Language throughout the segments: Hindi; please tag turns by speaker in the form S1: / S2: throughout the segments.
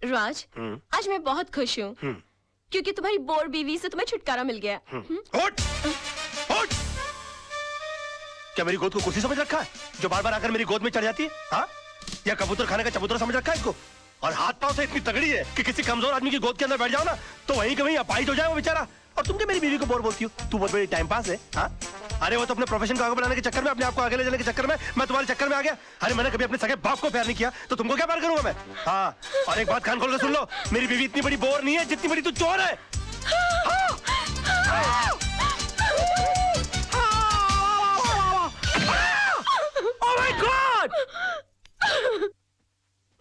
S1: राज, आज मैं बहुत खुश हूँ क्योंकि तुम्हारी बोर बीवी से तुम्हें छुटकारा मिल गया।
S2: उठ! उठ! क्या मेरी गोद को कुर्सी समझ रखा है जो बार बार आकर मेरी गोद में चढ़ जाती है? हाँ? या कबूतर खाने का चबूतरा समझ रखा है इसको? और हाथ पांव से इतनी तगड़ी है कि किसी कमजोर आदमी की गोद के अंदर बैठ जाओ ना तो वहीं के वहीं अपाहिज हो जाए वो बेचारा। और तुम क्या मेरी बीवी को बोर बोलती हो? तू बहुत बड़ी टाइम पास है। हाँ? अरे वो तो अपने प्रोफेशन को आगे बढ़ाने के चक्कर में, अपने आप को आगे ले जाने के चक्कर में मैं तुम्हारे चक्कर में आ गया। अरे मैंने कभी अपने सगे बाप को प्यार नहीं किया तो तुमको क्या प्यार करूंगा मैं? हाँ, और एक बात कान खोल कर सुन लो, मेरी बीवी इतनी बड़ी बोर नहीं है जितनी बड़ी तू चोर है।
S3: Oh my God!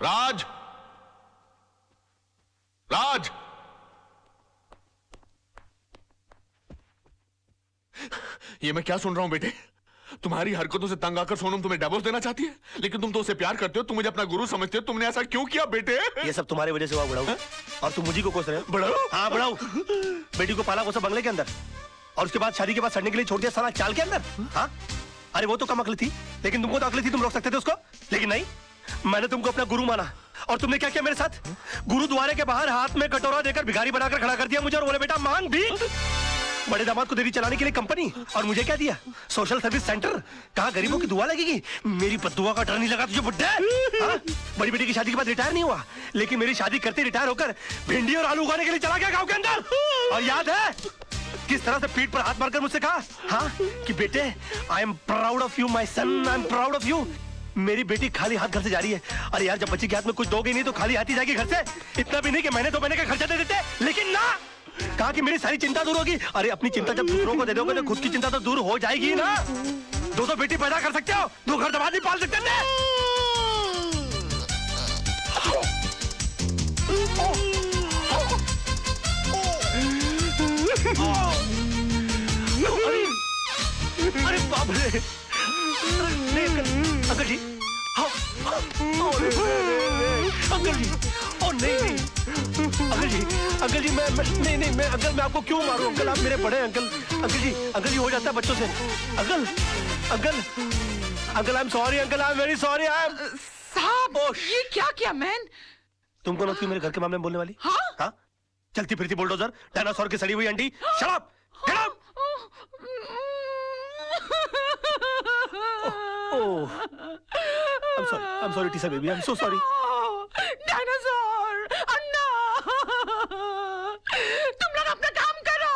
S4: राज! राज! ये मैं क्या सुन रहा हूं बेटे? तुम्हारी हरकतों से तंग आकर सोनम तुम्हें डिवोर्स देना चाहती है, लेकिन तुम तो उसे प्यार करते हो, तुम मुझे अपना गुरु समझते हो। तुमने ऐसा क्यों किया बेटे?
S2: ये सब तुम्हारी वजह से हुआ बड़ाऊ। और तुम मुझे को कोस रहे हो?
S4: बड़ाऊ?
S2: हाँ बड़ाऊ। बेटी को पाला कोसा बंगले के अंदर और उसके बाद शादी के बाद सड़ने के लिए छोड़ दिया साला चाल के अंदर। हाँ? अरे वो तो कम अकल थी, लेकिन तुमको तो अकल थी, तुम रोक सकते थे उसको। लेकिन नहीं, मैंने तुमको अपना गुरु माना और तुमने क्या किया मेरे साथ? गुरुद्वारे के बाहर हाथ में कटोरा देकर भिखारी बनाकर खड़ा कर दिया मुझे और बोले बेटा मांग भीख। बड़े दामाद को देवी चलाने के लिए कंपनी और मुझे क्या दिया? Social service centre. कहा गरीबों की दुआ लगेगी? मेरी बद्दुआ का डर नहीं लगा तुझे बुड्ढे? हाँ? बड़ी बेटी की शादी के बाद रिटायर नहीं हुआ, लेकिन मेरी शादी करते रिटायर होकर भिंडी और आलू उगाने के लिए चला गया गाँव के अंदर। और याद है किस तरह से पीठ पर हाथ मारकर मुझसे कहा, हाँ, कि बेटे I am proud of you my son, I am proud of you. मेरी बेटी खाली हाथ घर से जा रही है। अरे यार, जब बच्ची के हाथ में कुछ दोगे नहीं तो खाली हाथ ही जाएगी घर से। इतना भी नहीं कि महीने 2 महीने का खर्चा दे देते, लेकिन ना, कहा कि मेरी सारी चिंता दूर होगी। अरे अपनी चिंता जब दूसरों को दे दोगे तो खुद की चिंता तो दूर हो जाएगी ना। 2 बेटी पैदा कर सकते हो, 2 घर दमाद नहीं पाल सकते थे। अरे बाप रे! अंकल जी, अंकल जी, ओ नहीं, अंकल जी, मैं अंकल, मैं आपको क्यों मारूं अंकल? आप मेरे बड़े अंकल जी हो जाता है बच्चों से। Uncle I am sorry uncle, I am very sorry. I am
S3: साहब, ये क्या किया मैन?
S2: तुम कौन होती हो मेरे घर के मामले में बोलने वाली? हाँ? चलती फिरती बुलडोजर, डायनासोर की सड़ी हुई अंडी। Shut up! Get out! Oh, I'm sorry, Tisa baby. I'm so sorry.
S3: Dinosaur, Anna, तुम लोग अपना काम करो।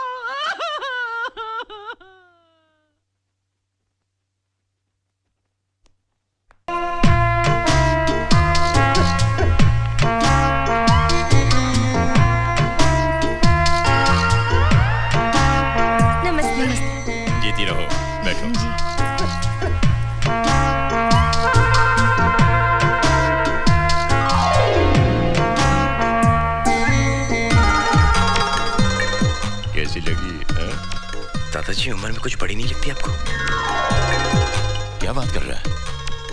S1: नमस्ते।
S5: जीती रहो, बैठो। कैसी लगी?
S6: दादाजी, उम्र में कुछ बड़ी नहीं लगती आपको?
S5: क्या बात कर रहा है?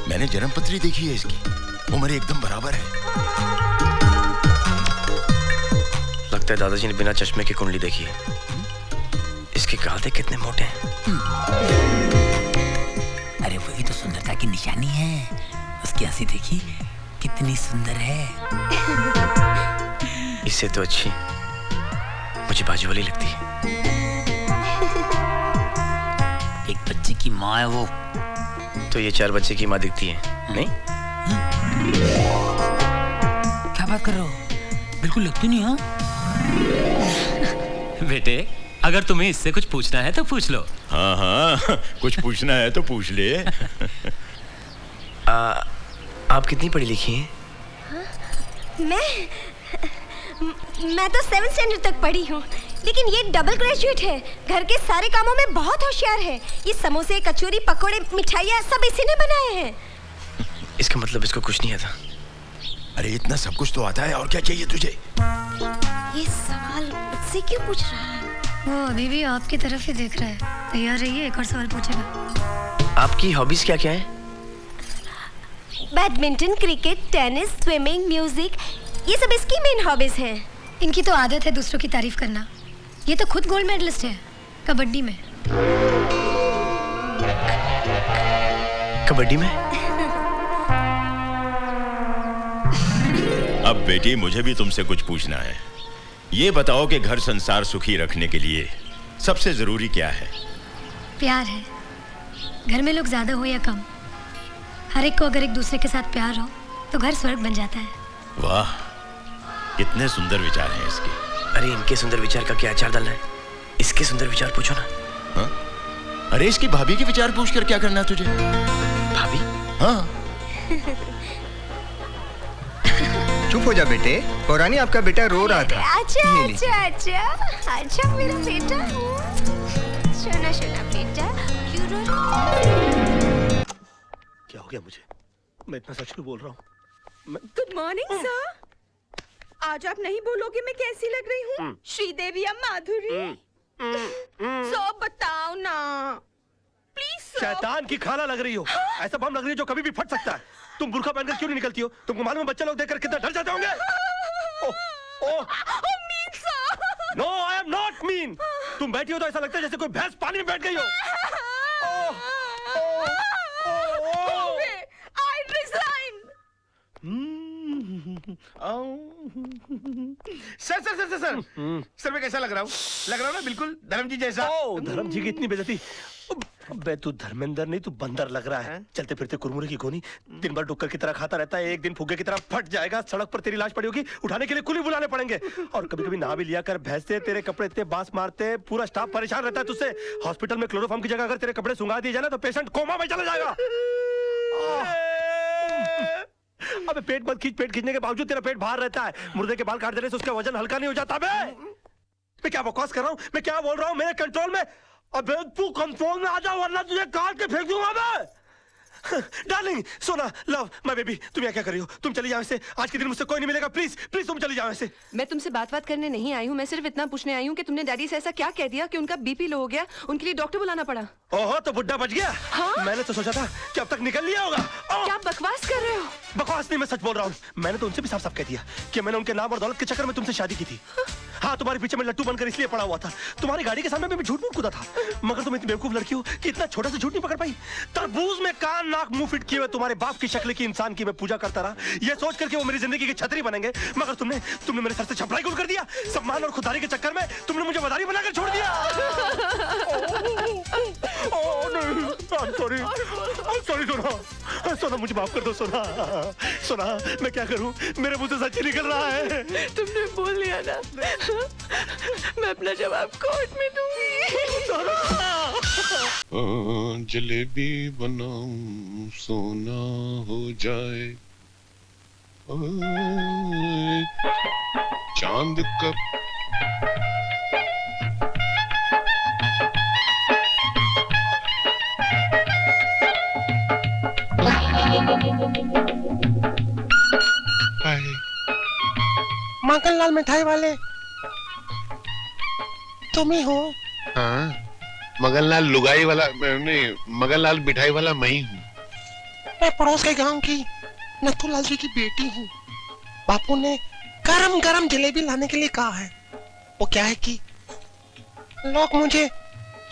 S5: मैंने जन्मपत्री देखी है इसकी, उम्र एकदम बराबर है।
S6: लगता है दादाजी ने बिना चश्मे की कुंडली देखी है। इसके गाल देख कितने मोटे हैं।
S7: अरे वही तो सुंदरता की निशानी है। उसकी हंसी देखी कितनी सुंदर है।
S6: इससे तो अच्छी मुझे बाजू वाली लगती है।
S7: एक बच्चे की माँ है वो।
S6: तो ये 4 बच्चे की माँ दिखती है, नहीं?
S7: क्या बात कर रहे हो? बिल्कुल लगती नहीं। हाँ
S8: बेटे, अगर तुम्हें इससे कुछ पूछना है तो पूछ लो।
S5: हाँ, कुछ पूछना है तो पूछ ले।
S6: आप कितनी पढ़ी लिखी हैं?
S1: मैं तो 7th स्टैंडर्ड तक पढ़ी हूँ, लेकिन ये डबल ग्रेजुएट है। घर के सारे कामों में बहुत होशियार है। ये समोसे, कचौरी, पकोड़े, मिठाइयाँ सब इसी ने बनाए हैं।
S6: इसका मतलब इसको कुछ नहीं आता।
S5: अरे इतना सब कुछ तो आता है, और क्या चाहिए तुझे?
S1: ये सवाल मुझसे क्यों पूछ रहा है?
S9: वो अभी भी आपकी तरफ ही देख रहा है। तैयार रहिए, एक और सवाल पूछेगा।
S6: आपकी हॉबीज क्या क्या है?
S1: Badminton, cricket, tennis, swimming, music, ये सब इसकी मेन हॉबीज हैं।
S9: इनकी तो आदत है दूसरों की तारीफ करना। ये तो खुद गोल्ड मेडलिस्ट है कबड्डी में।
S6: कबड्डी में?
S5: अब बेटी मुझे भी तुमसे कुछ पूछना है। ये बताओ कि घर संसार सुखी रखने के लिए सबसे जरूरी क्या है?
S9: प्यार है। घर में लोग ज्यादा हो या कम, हर एक को अगर एक दूसरे के साथ प्यार हो तो घर स्वर्ग बन जाता है।
S5: वाह, कितने सुंदर विचार हैं इसके।
S6: अरे इनके सुंदर विचार का क्या अचार डालना है? इसके सुंदर विचार पूछो ना।
S5: हाँ? अरे इसकी भाभी के विचार पूछकर क्या करना है तुझे?
S6: भाभी?
S5: हाँ।
S10: चुप हो जा बेटे, पौरानी आपका बेटा रो रहा था।
S1: अच्छा अच्छा अच्छा अच्छा मेरा बेटा, सुना सुना बेटा, क्यों रो रहा?
S2: क्या हो गया मुझे? मैं इतना सच क्यों बोल रहा हूँ?
S3: Good morning sir. आज आप नहीं बोलोगे मैं कैसी लग रही हूँ? श्रीदेवी या माधुरी? सो बताओ ना प्लीज।
S2: शैतान की खाला लग रही हो। ऐसा बम लग रही है जो कभी भी फट सकता है। तुम बुर्का पहनकर क्यों नहीं निकलती हो? तुमको मालूम है बच्चे लोग देखकर कितना डर जाते होंगे? No I am not mean. तुम बैठी हो तो ऐसा लगता है जैसे कोई भैंस पानी में बैठ गई हो।
S3: I resign.
S11: Sir sir sir sir sir मैं कैसा लग रहा हूँ? लग रहा हूँ ना बिल्कुल धर्म जी जैसा।
S2: धर्म जी की इतनी बेइज्जती। अबे तू धर्मेंद्र नहीं, तू बंदर लग रहा है। चलते फिरते कुरमुरे की गोनी, दिन भर डुक्कर की तरह खाता रहता है, एक दिन फुग्गे की तरह फट जाएगा। सड़क पर तेरी लाश पड़ी होगी, उठाने के लिए कुली बुलाने पड़ेंगे। और कभी कभी नहा भी लिया कर, भैंसे तेरे कपड़े इतने बांस मारते, पूरा स्टाफ परेशान रहता है तुझसे। हॉस्पिटल में क्लोरोफॉर्म की जगह अगर तेरे कपड़े सुंगा दिए जाए ना तो पेशेंट कोमा में चला जाएगा। अबे पेट मत खींच, पेट खींचने के बावजूद तेरा पेट बाहर रहता है। मुर्दे के बाल काट देने से उसका वजन हल्का नहीं हो जाता। बे मैं क्या बकवास कर रहा हूँ? मैं क्या बोल रहा हूँ? मेरे कंट्रोल में। अबे तू कंट्रोल में आ जा वरना तुझे काट के फेंक दूंगा मैं। डार्लिंग, सोना, लव, माय बेबी, तुम यहाँ क्या कर रही हो? तुम चली जाओ ऐसे। आज के दिन मुझसे कोई नहीं मिलेगा। प्लीज प्लीज तुम चली जाओ ऐसे।
S12: मैं तुमसे बात करने नहीं आई हूँ। मैं सिर्फ इतना पूछने आई हूँ कि तुमने डैडी से ऐसा क्या कह दिया कि उनका बीपी लो हो गया, उनके लिए डॉक्टर बुलाना पड़ा?
S2: ओहो, तो बुड्ढा बच गया।
S12: हाँ?
S2: मैंने तो सोचा था कि अब तक निकल लिया होगा।
S12: क्या बकवास कर रहे हो?
S2: बकवास नहीं, मैं सच बोल रहा हूँ। मैंने तो उनसे भी साफ साफ कह दिया कि मैंने उनके नाम और दौलत के चक्कर में तुमसे शादी की थी। हाँ, तुम्हारे पीछे में लट्टू बनकर इसलिए पड़ा हुआ था। तुम्हारी गाड़ी के सामने मैं भी झूठ मूठ कूदा था। मगर तुम इतनी बेवकूफ लड़की हो कि इतना छोटा सा झूठ नहीं पकड़ पाई। तरबूज में कान नाक मुंह फिट किए हुए तुम्हारे बाप की शक्ल की इंसान की मैं पूजा करता रहा, ये सोच करके वो मेरी जिंदगी की छतरी बनेंगे। मगर तुमने मेरे सर से छपराई गुल कर दिया। सम्मान और खुदारी के चक्कर में तुमने मुझे मदारी बनाकर छोड़ दिया। सॉरी सोना, सोना मुझे माफ कर दो सोना। सोना मैं क्या करूं? मेरे मुंह से सच ही निकल रहा है।
S12: तुमने बोल लिया ना, मैं अपना जवाब कोर्ट में दूंगी।
S4: जलेबी बनाऊं सोना हो जाए, चांद का
S11: माखनलाल मिठाई वाले तुम ही हो?
S4: हाँ, मगनलाल लुगाई वाला नहीं, मगनलाल मिठाई वाला मैं ही हूँ।
S11: मैं पड़ोस के गांव की नथुलाल जी की बेटी हूँ। बापू ने गरम गरम जलेबी लाने के लिए कहा है। वो क्या है कि लोग मुझे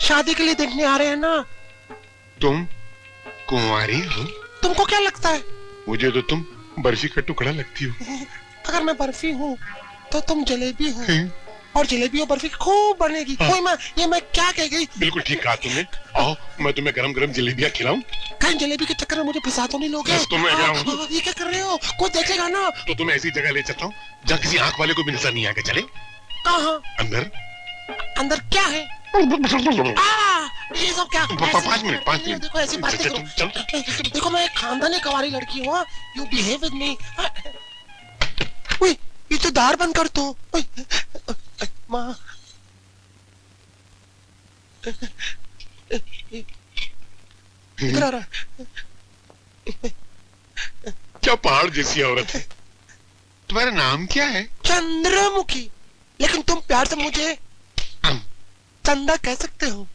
S11: शादी के लिए देखने आ रहे हैं ना।
S4: तुम कुंवारी हो?
S11: तुमको क्या लगता है?
S4: मुझे तो तुम बर्फी का टुकड़ा लगती हो।
S11: अगर मैं बर्फी हूँ तो तुम जलेबी हो, और जलेबी और बर्फी खूब बनेगी। ये मैं क्या कह गई?
S4: बिल्कुल ठीक कहा तुमने। आओ मैं तुम्हें गरम गरम जलेबियाँ खिलाऊं।
S11: कहीं जलेबी के चक्कर में मुझे फंसा तो नहीं लोगे?
S4: तो मैं क्या हूँ?
S11: ये क्या कर रहे हो? कोई देखेगा ना।
S4: तो तुम्हें ऐसी जगह ले चलता हूँ जहाँ किसी आंख वाले को भी नजर नहीं आके चले।
S11: कहाँ?
S4: अंदर।
S11: अंदर क्या है? ये सब क्या?
S4: 5 मिनट।
S11: देखो ऐसी बातें करो। देखो मैं एक खानदानी कवारी लड़की हूँ। You behave with me. ये तो दार बंद कर दो। माँ इधर आ रहा।
S4: क्या पहाड़ जैसी औरत है। तुम्हारा नाम क्या है?
S11: चंद्रमुखी, लेकिन तुम प्यार से मुझे चंदा कह सकते हो।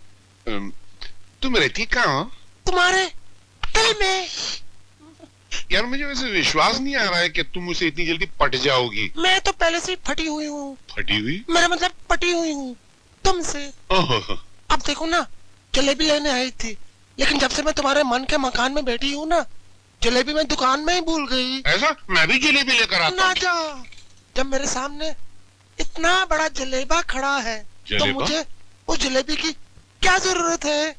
S4: तुम रहती कहाँ हो?
S11: तुम्हारे दिल में।
S4: यार मुझे वैसे विश्वास नहीं आ रहा है कि तुम मुझसे इतनी जल्दी पट जाओगी।
S11: मैं तो पहले से फटी हुई हूँ।
S4: फटी हुई?
S11: मेरा मतलब पटी हुई हूँ तुमसे। अब देखो ना, जलेबी लेने आई थी, लेकिन जब से मैं तुम्हारे मन के मकान में बैठी हूँ ना, जलेबी मैं दुकान में ही भूल गई।
S13: ऐसा? मैं भी जलेबी लेकर आता
S11: ना
S13: हूँ।
S11: जा, जब मेरे सामने इतना बड़ा जलेबा खड़ा है तो
S13: जलेबा?
S11: मुझे उस जलेबी की क्या जरूरत है?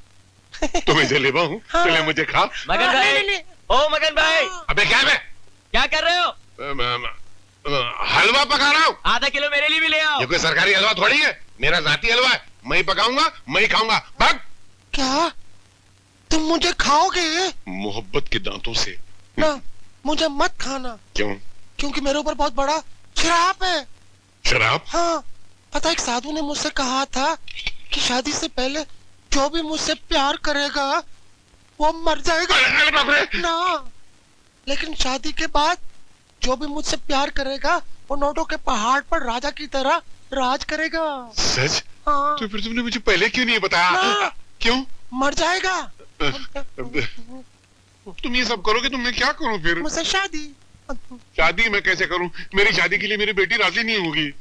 S13: तो मैं जलेबा हूँ,
S11: हाँ।
S13: चले मुझे खा।
S6: मगन भाई, ओ मगन भाई,
S13: अबे क्या मैं
S6: क्या कर रहे हो?
S13: हलवा पका रहा हूँ।
S6: आधा किलो मेरे लिए भी ले आओ।
S13: ये कोई सरकारी हलवा थोड़ी है, मेरा जाती हलवा है। मैं ही पकाऊंगा, मैं ही खाऊंगा। भाग।
S11: क्या तुम मुझे खाओगे?
S13: मोहब्बत के दांतों से।
S11: ना, मुझे मत खाना।
S13: क्यों?
S11: क्योंकि मेरे ऊपर बहुत बड़ा श्राप है।
S13: शराब?
S11: हाँ, पता एक साधु ने मुझसे कहा था कि शादी से पहले जो भी मुझसे प्यार करेगा वो मर जाएगा।
S13: अरे बाप रे।
S11: ना, लेकिन शादी के बाद जो भी मुझसे प्यार करेगा वो नोटों के पहाड़ पर राजा की तरह राज करेगा।
S13: सच?
S11: हाँ।
S13: तो फिर तुमने मुझे पहले क्यों नहीं बताया? क्यों?
S11: मर जाएगा।
S13: तुम ये सब करोगे तो मैं क्या करूं फिर?
S11: मुझसे शादी।
S13: शादी मैं कैसे करूं? मेरी शादी के लिए मेरी बेटी राजी नहीं होगी।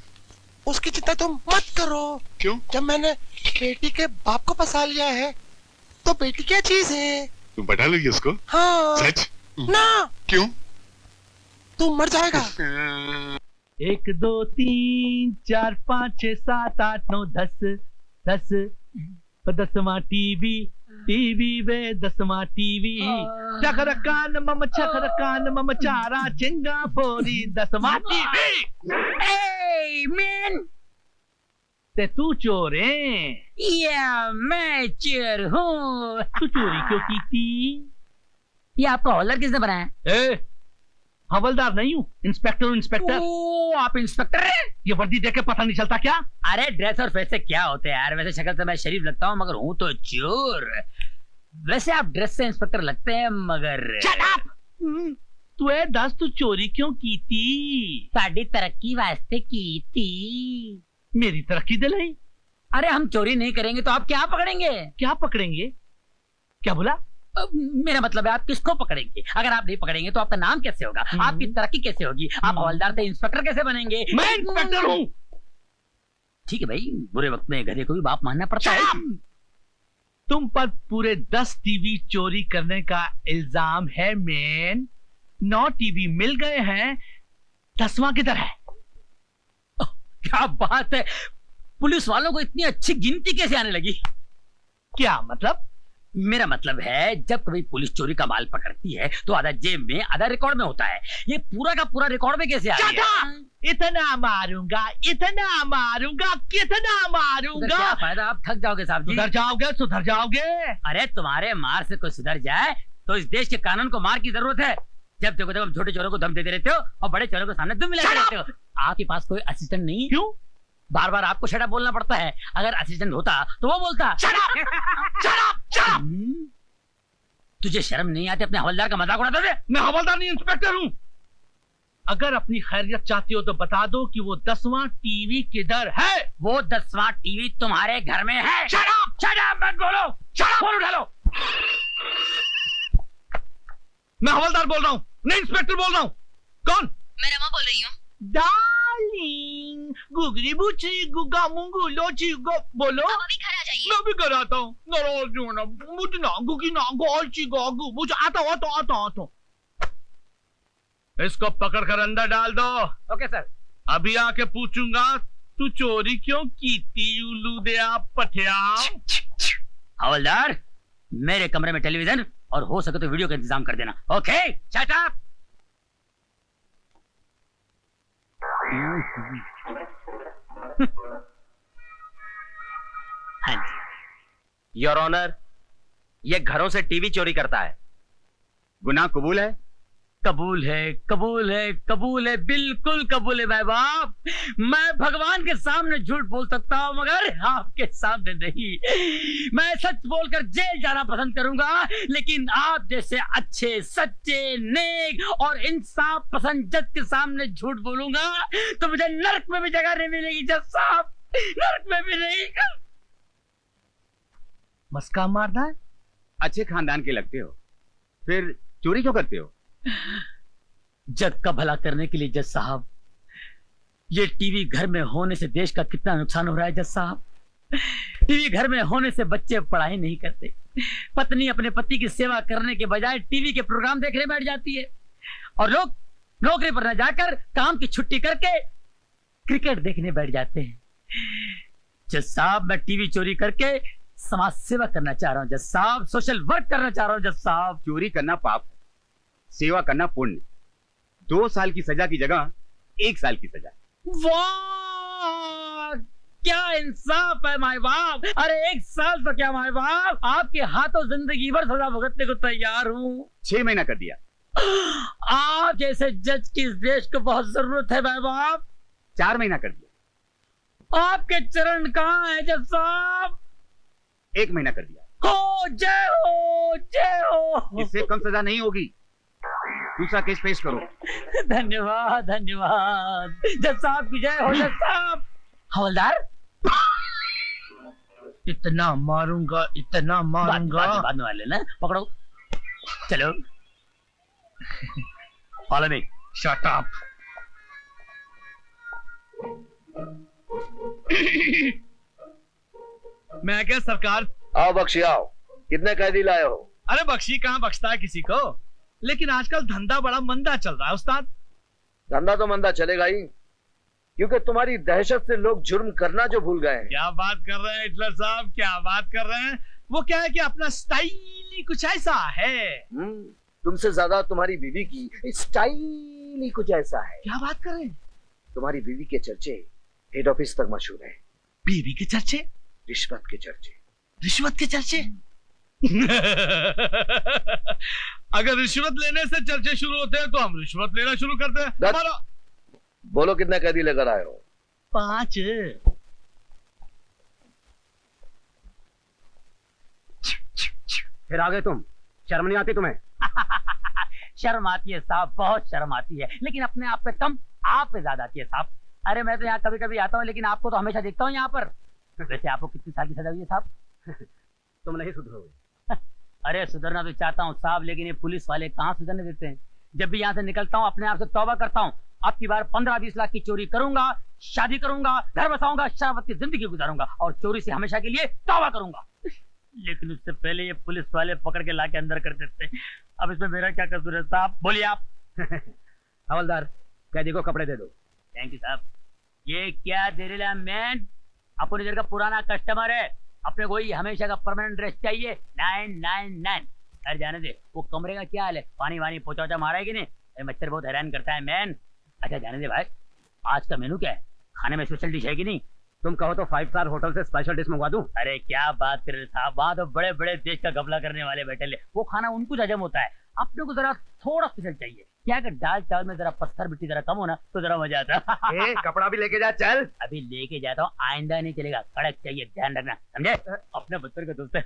S11: उसकी चिंता तुम मत करो।
S13: क्यों?
S11: जब मैंने बेटी के बाप को फंसा लिया है तो बेटी क्या चीज है?
S13: तुम पटा लोगी उसको?
S11: हाँ।
S13: सच?
S11: ना।
S13: क्यों?
S11: तू मर जाएगा।
S14: 1 2 3 4 5 6 7 8 9 10 10 10वां टीवी वे 10वां टीवी चखरकान मम चारा चिंगा फोरी 10वां टीवी।
S7: ए मैन,
S14: ते तू चोर है?
S7: या मैं चोर हूँ।
S14: तू चोरी क्यों की थी?
S7: ये आपका हॉलर किसने बनाया?
S14: ए, हवलदार नहीं हूँ, इंस्पेक्टर।
S7: ओ, आप इंस्पेक्टर हैं?
S14: ये वर्दी देख के पता नहीं चलता क्या?
S7: अरे ड्रेस और फेस से क्या होते हैं यार, वैसे शक्ल से मैं शरीफ लगता हूँ मगर हूँ तो चोर। वैसे आप ड्रेस से इंस्पेक्टर लगते हैं मगर।
S14: Shut up! तू दस तू चोरी क्यों की थी?
S7: साड़ी तरक्की वास्ते की थी।
S14: मेरी तरक्की दिलाई?
S7: अरे हम चोरी नहीं करेंगे तो आप क्या पकड़ेंगे?
S14: क्या पकड़ेंगे? क्या बोला?
S7: मेरा मतलब है आप किसको पकड़ेंगे? अगर आप नहीं पकड़ेंगे तो आपका नाम कैसे होगा? आपकी तरक्की कैसे होगी? आप हवलदार से इंस्पेक्टर कैसे बनेंगे?
S14: मैं इंस्पेक्टर हूँ।
S7: ठीक है भाई, बुरे वक्त में गधे को भी बाप मानना पड़ता है।
S14: तुम पर पूरे 10 टीवी चोरी करने का इल्जाम है मैन। 9 टीवी मिल गए हैं, 10वां किधर है?
S7: क्या बात है, पुलिस वालों को इतनी अच्छी गिनती कैसे आने लगी?
S14: क्या मतलब?
S7: मेरा मतलब है जब कभी पुलिस चोरी का माल पकड़ती है तो आधा जेब में आधा रिकॉर्ड में होता है। ये पूरा का पूरा रिकॉर्ड में कैसे आ गया?
S14: इतना मारूंगा, कितना मारूंगा।
S7: क्या फायदा, आप थक जाओगे साहब जी।
S14: सुधर जाओगे।
S7: अरे तुम्हारे मार से कोई सुधर जाए तो इस देश के कानून को मार की जरूरत है। जब देखो जब छोटे चोरों को धम देते रहते हो और बड़े चोरों के सामने तुम मिलाते रहते हो। आपके पास कोई असिस्टेंट नहीं?
S14: क्यों?
S7: बार बार आपको शट अप बोलना पड़ता है। अगर असिस्टेंट होता तो वो बोलता शट अप। तुझे शर्म नहीं आती अपने हवलदार का मजाक उड़ाते थे?
S14: मैं हवलदार नहीं, इंस्पेक्टर हूँ। अगर अपनी खैरियत चाहती हो तो बता दो कि वो 10वां टीवी किधर है?
S7: वो 10वां टीवी तुम्हारे घर में है। शट अप मत बोलो। फोन उठा लो।
S14: मैं हवलदार बोल रहा हूँ, नहीं इंस्पेक्टर बोल रहा हूँ। कौन?
S3: मैं रमा बोल रही हूँ।
S14: डार्लिंग, गुगरी बुची गुगा मुंगू लोची गो बोलो।
S3: आप अभी घर आ जाइए।
S14: मैं भी घर आता हूँ। नाराज होना, मुझे ना गुगी ना गोची गोगू मुझे आता। इसको पकड़ कर अंदर डाल दो।
S7: Okay sir.
S14: अभी आके पूछूंगा तू चोरी क्यों की थी उल्लू दे आप पठिया।
S7: हवलदार, मेरे कमरे में टेलीविजन और हो सके तो वीडियो का इंतजाम कर देना। Okay shut up.
S6: हाँ जी योर ऑनर, ये घरों से टीवी चोरी करता है। गुनाह कबूल है?
S7: कबूल है, बिल्कुल कबूल है भाई बाप। मैं भगवान के सामने झूठ बोल सकता हूँ मगर आपके सामने नहीं। मैं सच बोलकर जेल जाना पसंद करूंगा, लेकिन आप जैसे अच्छे, सच्चे, नेक और इंसाफ पसंद जज के सामने झूठ बोलूंगा तो मुझे नरक में भी जगह नहीं मिलेगी जज साहब, नरक में भी नहीं।
S14: मस्का मारना है?
S15: अच्छे खानदान के लगते हो, फिर चोरी क्यों करते हो?
S7: जग का भला करने के लिए जज साहब। ये टीवी घर में होने से देश का कितना नुकसान हो रहा है जज साहब। टीवी घर में होने से बच्चे पढ़ाई नहीं करते, पत्नी अपने पति की सेवा करने के बजाय टीवी के प्रोग्राम देखने बैठ जाती है, और लोग नौकरी पर न जाकर काम की छुट्टी करके क्रिकेट देखने बैठ जाते हैं। जज साहब, मैं टीवी चोरी करके समाज सेवा करना चाह रहा हूँ जज साहब, सोशल वर्क करना चाह रहा हूँ जज साहब।
S15: चोरी करना पाप है, सेवा करना पुण्य। 2 साल की सजा की जगह 1 साल की सजा।
S7: वाह, क्या इंसाफ है माय बाप। अरे 1 साल तो क्या माय बाप, आपके हाथों जिंदगी भर सजा भुगतने को तैयार हूँ।
S15: 6 महीना कर दिया।
S7: आप जैसे जज की इस देश को बहुत जरूरत है माय बाप।
S15: 4 महीना कर दिया।
S7: आपके चरण कहाँ है जज साहब?
S15: 1 महीना कर दिया।
S7: हो जय हो, जय हो।
S15: इससे कम सजा नहीं होगी। दूसरा केस पेश करो।
S7: धन्यवाद धन्यवाद, जज साहब की जय हो। जज साहब। हवलदार,
S14: इतना मारूंगा, इतना मारूंगा।
S7: बाद में मार लेना, पकड़ो, चलो। Follow me.
S14: Shut up. मैं क्या सरकार?
S16: आओ बख्शी आओ, कितने कैदी लाए हो?
S14: अरे बख्शी कहाँ बख्शता है किसी को, लेकिन आजकल धंधा बड़ा मंदा चल रहा है उस्ताद।
S16: धंधा तो मंदा चलेगा ही, क्योंकि तुम्हारी दहशत से लोग जुर्म करना जो भूल गए हैं।
S14: क्या बात कर रहे हैं हिटलर साहब, क्या बात कर रहे हैं? वो क्या है कि अपना स्टाइल ही कुछ ऐसा है।
S16: तुमसे ज्यादा तुम्हारी बीवी की स्टाइल ही कुछ ऐसा है।
S14: क्या बात कर रहे हैं?
S16: तुम्हारी बीवी के चर्चे हेड ऑफिस तक मशहूर है।
S14: बीवी के चर्चे?
S16: रिश्वत के चर्चे।
S14: रिश्वत के चर्चे? अगर रिश्वत लेने से चर्चे शुरू होते हैं तो हम रिश्वत लेना शुरू करते हैं। हमारा
S16: बोलो कितने कैदी लेकर आए हो?
S14: 5।
S15: फिर आ गए तुम, शर्म नहीं आती तुम्हें?
S7: शर्म आती है साहब, बहुत शर्म आती है, लेकिन अपने आप पे कम, आप पे ज्यादा आती है साहब। अरे मैं तो यहाँ कभी कभी आता हूँ, लेकिन आपको तो हमेशा देखता हूँ यहाँ पर। वैसे आपको कितनी साल की सजा हुई है साहब?
S15: तुम नहीं सुधरोगे।
S7: अरे सुधरना तो चाहता हूँ साहब, लेकिन ये पुलिस वाले कहाँ सुधरने देते हैं। जब भी यहाँ से निकलता हूँ अपने आप से तौबा करता हूँ, अब की बार 15-20 लाख की चोरी करूंगा, शादी करूंगा, घर बसाऊंगा, शराबती जिंदगी गुजारूंगा और चोरी से हमेशा के लिए तौबा करूंगा। लेकिन उससे पहले ये पुलिस वाले पकड़ के लाके अंदर कर देते। अब इसमें मेरा क्या कसूर है साहब, बोलिए आप।
S15: हवलदार, कैदी को कपड़े दे दो।
S7: थैंक यू साहब। ये क्या दे रहे मैन, अपन इधर का पुराना कस्टमर है, अपने को हमेशा का परमानेंट ड्रेस चाहिए। 999। अरे जाने दे, वो कमरे का क्या हाल है, पानी वानी पोचा मारा है कि नहीं? मच्छर बहुत हैरान करता है मैन। अच्छा जाने दे भाई, आज का मेनू क्या है, खाने में स्पेशल डिश है कि नहीं?
S15: तुम कहो तो 5 स्टार होटल से स्पेशल डिश मंगवा दूं।
S7: अरे क्या बात कर रहे साहब, वहाँ तो बड़े बड़े देश का घपला करने वाले बैठे ले, वो खाना उनको हजम होता है, अपने को जरा थोड़ा स्पेशल चाहिए। क्या अगर दाल चावल में जरा पत्थर मिट्टी जरा कम हो ना तो जरा मजा आता।
S15: कपड़ा भी लेके जा, चल।
S7: अभी लेके जाता हूँ, आइंदा नहीं चलेगा, कड़क चाहिए, ध्यान रखना, समझे? अपने बच्चों का दोस्त है।